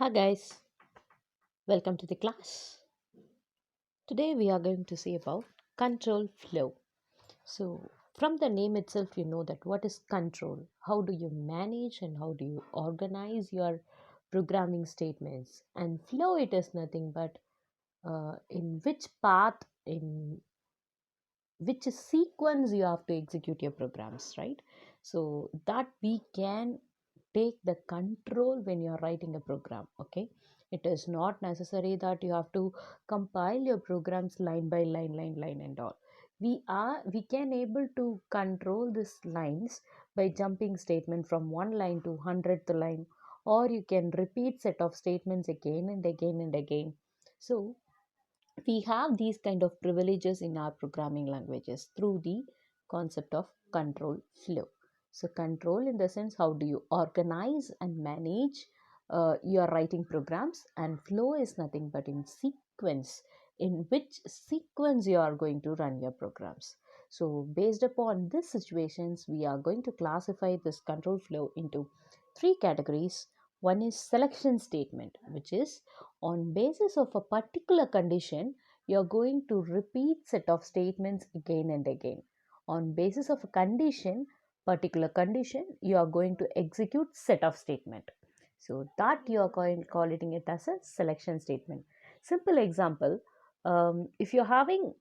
Hi guys, welcome to the class. Today we are going to see about control flow. So from the name itself you know that what is control, how do you manage and how do you organize your programming statements, and flow it is nothing but in which path, in which sequence you have to execute your programs, right? So that we can take the control when you are writing a program. Okay, it is not necessary that you have to compile your programs line by line and all. We can able to control these lines by jumping statement from one line to hundredth line, or you can repeat set of statements again and again and again. So we have these kind of privileges in our programming languages through the concept of control flow. So control in the sense, how do you organize and manage your writing programs, and flow is nothing but in sequence, in which sequence you are going to run your programs. So based upon these situations, we are going to classify this control flow into three categories. One is selection statement, which is on basis of a particular condition, you're going to repeat set of statements again and again. On basis of a condition, particular condition, you are going to execute set of statement. So that you are calling it as a selection statement. Simple example, if you're having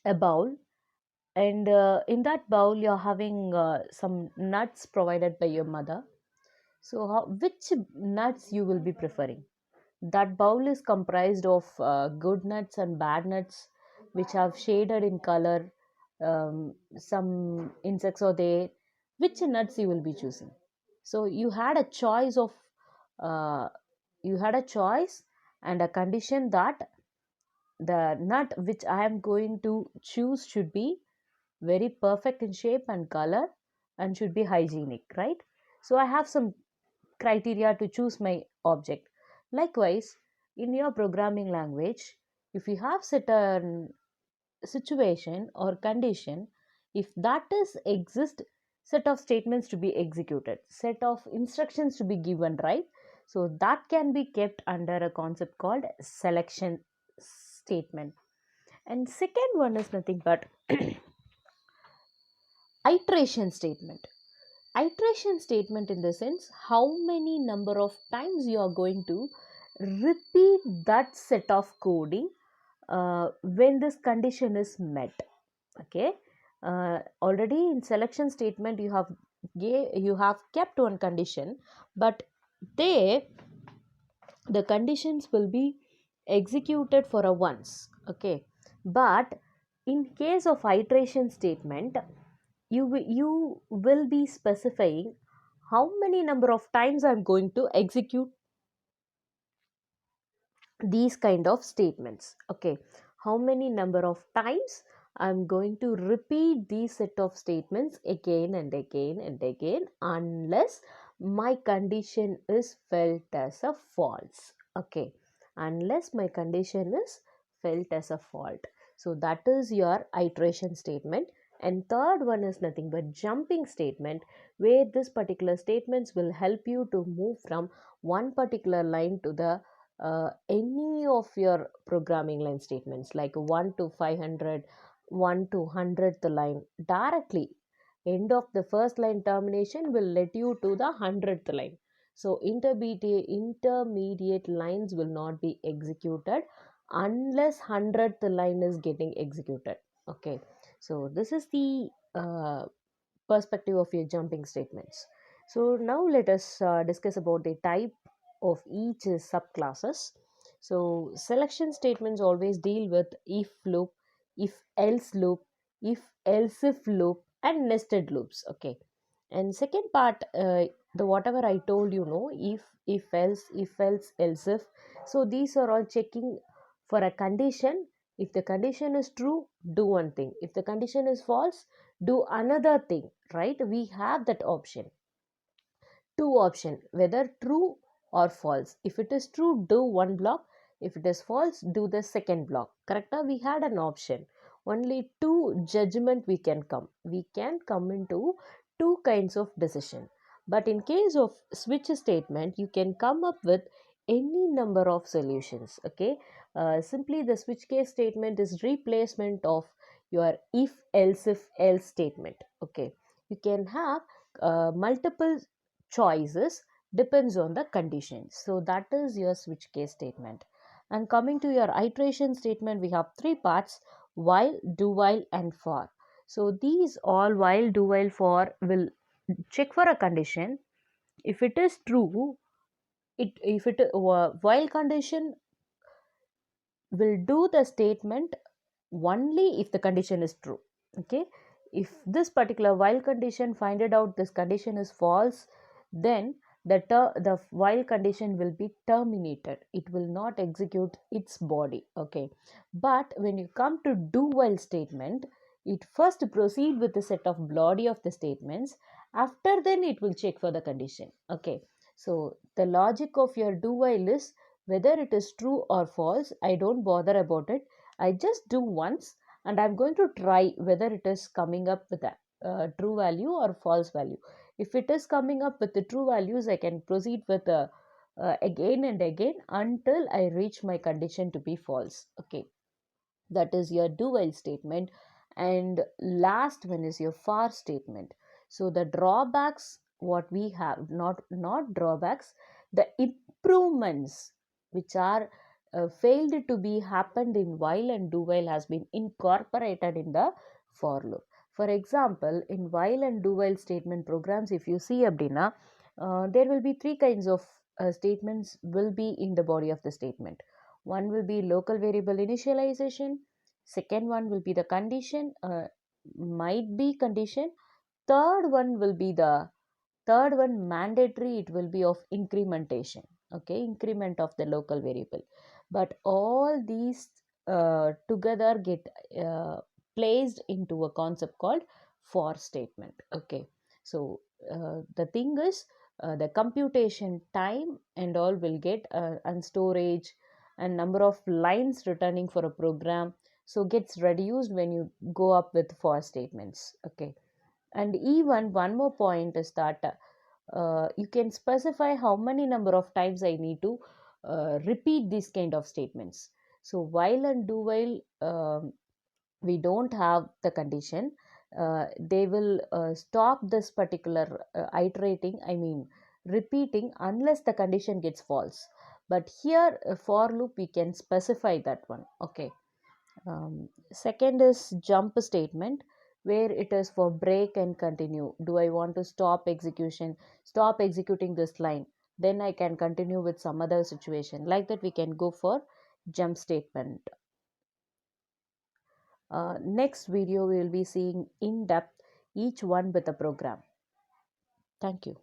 a bowl, and in that bowl you're having some nuts provided by your mother. So which nuts you will be preferring? That bowl is comprised of good nuts and bad nuts, which have shaded in color. Some insects are there. Which nuts you will be choosing? So uh, you had a choice and a condition that the nut which I am going to choose should be very perfect in shape and color and should be hygienic, right? So I have some criteria to choose my object. Likewise, in your programming language, if you have certain situation or condition, if that is exist, set of statements to be executed, set of instructions to be given, right? So that can be kept under a concept called selection statement. And second one is nothing but iteration statement. Iteration statement in the sense, how many number of times you are going to repeat that set of coding when this condition is met. Okay, already in selection statement you have kept one condition, but they the conditions will be executed for a once. Okay, but in case of iteration statement, you will be specifying how many number of times I'm going to execute these kind of statements. Okay, how many number of times I'm going to repeat these set of statements again and again and again, unless my condition is felt as a false. Okay, unless my condition is felt as a fault. So that is your iteration statement. And third one is nothing but jumping statement, where this particular statements will help you to move from one particular line to the any of your programming line statements, like 1 to 500, 1 to 100th line directly. End of the first line termination will let you to the 100th line. So intermediate lines will not be executed unless 100th line is getting executed. Okay, so this is the perspective of your jumping statements. So now let us discuss about the type of each subclasses. So selection statements always deal with if loop, if else loop, if else if loop, and nested loops. Okay, and second part, the whatever I told you know, if else if. So these are all checking for a condition. If the condition is true, do one thing. If the condition is false, do another thing, right? We have that option, two option, whether true or false. If it is true, do one block. If it is false, do the second block. Correct? We had an option. Only two judgment we can come into two kinds of decision. But in case of switch statement, you can come up with any number of solutions. Okay, simply the switch case statement is replacement of your if else statement. Okay, you can have multiple choices, depends on the condition. So that is your switch case statement. And coming to your iteration statement, we have three parts: while, do while, and for. So these all, while, do while, for, will check for a condition. If it is true, it if it while condition will do the statement only if the condition is true. Okay, if this particular while condition find it out this condition is false, then the while condition will be terminated, it will not execute its body. Okay, but when you come to do while statement, it first proceed with the set of body of the statements, after then it will check for the condition. Okay, so the logic of your do while is whether it is true or false, I don't bother about it, I just do once and I'm going to try whether it is coming up with a true value or false value. If it is coming up with the true values, I can proceed with again and again until I reach my condition to be false. Okay, that is your do while statement. And last one is your for statement. So the drawbacks what we have, not drawbacks, the improvements which are failed to be happened in while and do while has been incorporated in the for loop. For example, in while and do while statement programs, if you see abdina, there will be three kinds of statements will be in the body of the statement. One will be local variable initialization, second one will be the condition, might be condition, third one will be the third one mandatory, it will be of incrementation. Okay, increment of the local variable. But all these together get placed into a concept called for statement. Okay, so the thing is the computation time and all will get and storage and number of lines returning for a program, so gets reduced when you go up with for statements. Okay, and even one more point is that you can specify how many number of times I need to repeat these kind of statements. So while and do while, we don't have the condition, they will stop this particular iterating, I mean repeating, unless the condition gets false. But here for loop we can specify that one. Okay, second is jump statement, where it is for break and continue. Do I want to stop executing this line? Then I can continue with some other situation. Like that, we can go for jump statement. Next video, we will be seeing in depth each one with a program. Thank you.